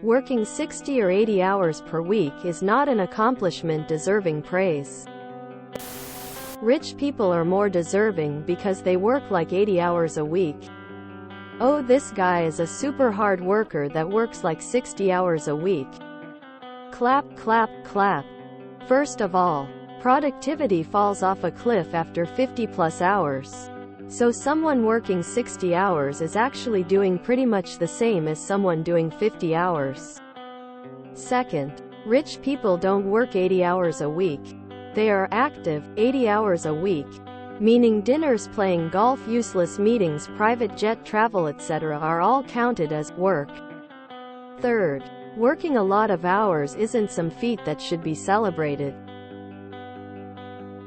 Working 60 or 80 hours per week is not an accomplishment deserving praise. Rich people are more deserving because they work like 80 hours a week. Oh, this guy is a super hard worker that works like 60 hours a week. Clap, clap, clap. First of all, productivity falls off a cliff after 50 plus hours. So someone working 60 hours is actually doing pretty much the same as someone doing 50 hours. Second, rich people don't work 80 hours a week. They are active, 80 hours a week. Meaning dinners, playing golf, useless meetings, private jet travel, etc. are all counted as work. Third, working a lot of hours isn't some feat that should be celebrated.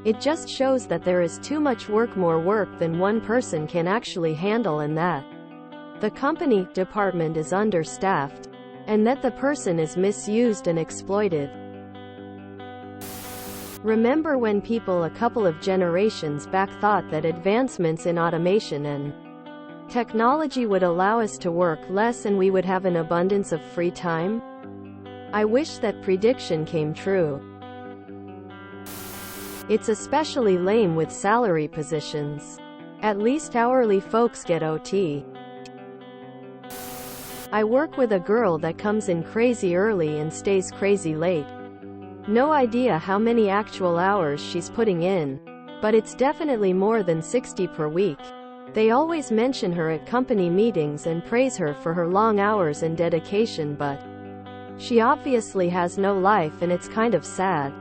It just shows that there is too much work, more work than one person can actually handle, and that the company department is understaffed, and that the person is misused and exploited. Remember when people a couple of generations back thought that advancements in automation and technology would allow us to work less and we would have an abundance of free time? I wish that prediction came true. It's especially lame with salary positions. At least hourly folks get OT. I work with a girl that comes in crazy early and stays crazy late. No idea how many actual hours she's putting in, but it's definitely more than 60 per week. They always mention her at company meetings and praise her for her long hours and dedication, but she obviously has no life, and it's kind of sad.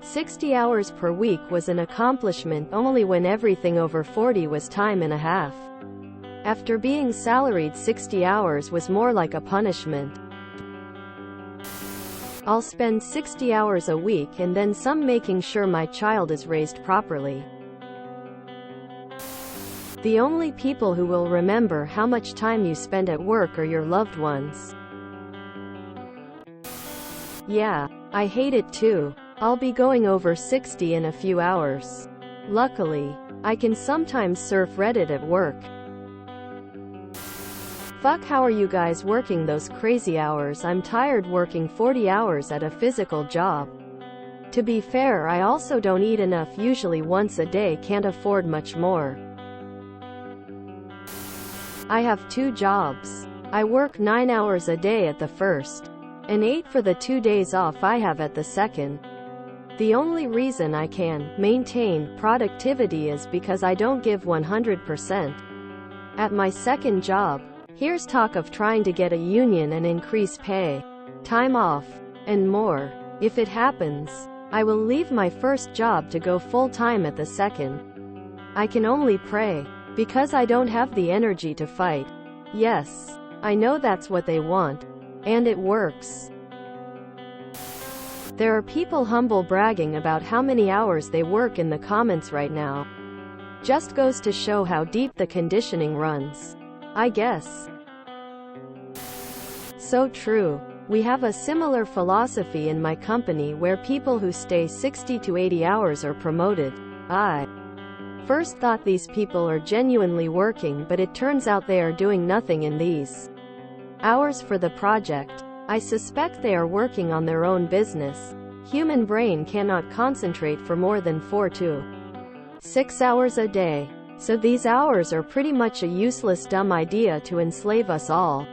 60 hours per week was an accomplishment only when everything over 40 was time and a half. After being salaried, 60 hours was more like a punishment. I'll spend 60 hours a week and then some making sure my child is raised properly. The only people who will remember how much time you spend at work are your loved ones. Yeah, I hate it too. I'll be going over 60 in a few hours. Luckily, I can sometimes surf Reddit at work. Fuck, how are you guys working those crazy hours? I'm tired working 40 hours at a physical job. To be fair, I also don't eat enough, usually once a day, can't afford much more. I have 2 jobs. I work 9 hours a day at the first, and 8 for the 2 days off I have at the second. The only reason I can maintain productivity is because I don't give 100%. At my second job, here's talk of trying to get a union and increase pay, time off, and more. If it happens, I will leave my first job to go full-time at the second. I can only pray, because I don't have the energy to fight. Yes, I know that's what they want, and it works. There are people humble bragging about how many hours they work in the comments right now. Just goes to show how deep the conditioning runs, I guess. So true. We have a similar philosophy in my company where people who stay 60 to 80 hours are promoted. I first thought these people are genuinely working, but it turns out they are doing nothing in these hours for the project. I suspect they are working on their own business. Human brain cannot concentrate for more than 4 to 6 hours a day. So these hours are pretty much a useless, dumb idea to enslave us all.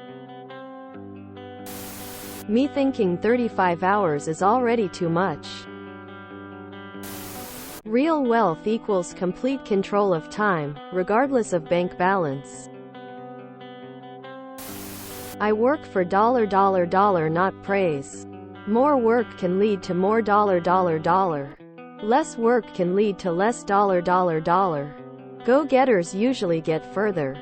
Me thinking 35 hours is already too much. Real wealth equals complete control of time, regardless of bank balance. I work for dollar, not praise. More work can lead to more dollar. Less work can lead to less dollar. Go-getters usually get further.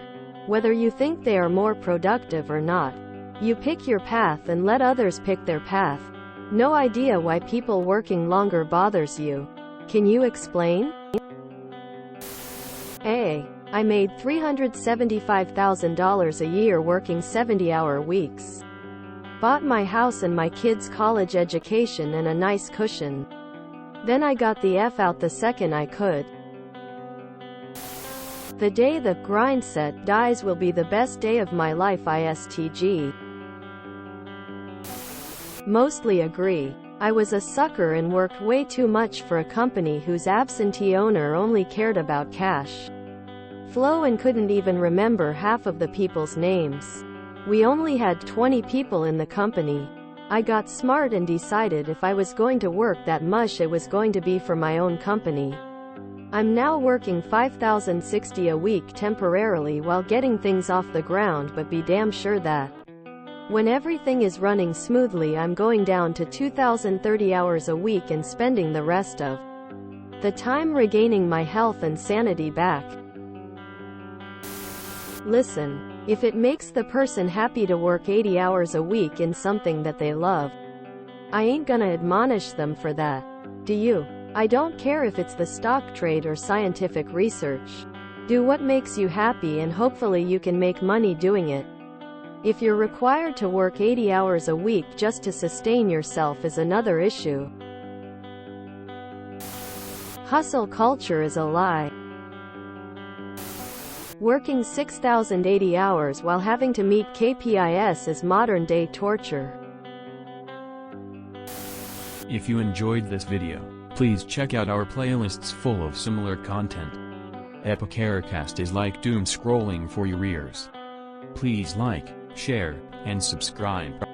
Whether you think they are more productive or not, you pick your path and let others pick their path. No idea why people working longer bothers you. Can you explain? Hey, I made $375,000 a year working 70-hour weeks. Bought my house and my kids' college education and a nice cushion. Then I got the F out the second I could. The day the grind set dies will be the best day of my life. ISTG. Mostly agree. I was a sucker and worked way too much for a company whose absentee owner only cared about cash flow and couldn't even remember half of the people's names. We only had 20 people in the company. I got smart and decided if I was going to work that much it was going to be for my own company. I'm now working $5,060 a week temporarily while getting things off the ground, but be damn sure that when everything is running smoothly I'm going down to 2,030 hours a week and spending the rest of the time regaining my health and sanity back. Listen, if it makes the person happy to work 80 hours a week in something that they love, I ain't gonna admonish them for that. Do you? I don't care if it's the stock trade or scientific research. Do what makes you happy and hopefully you can make money doing it. If you're required to work 80 hours a week just to sustain yourself is another issue. Hustle culture is a lie. Working 6,080 hours while having to meet KPIs is modern-day torture. If you enjoyed this video, please check out our playlists full of similar content. Epicaricast is like doom scrolling for your ears. Please like, share, and subscribe.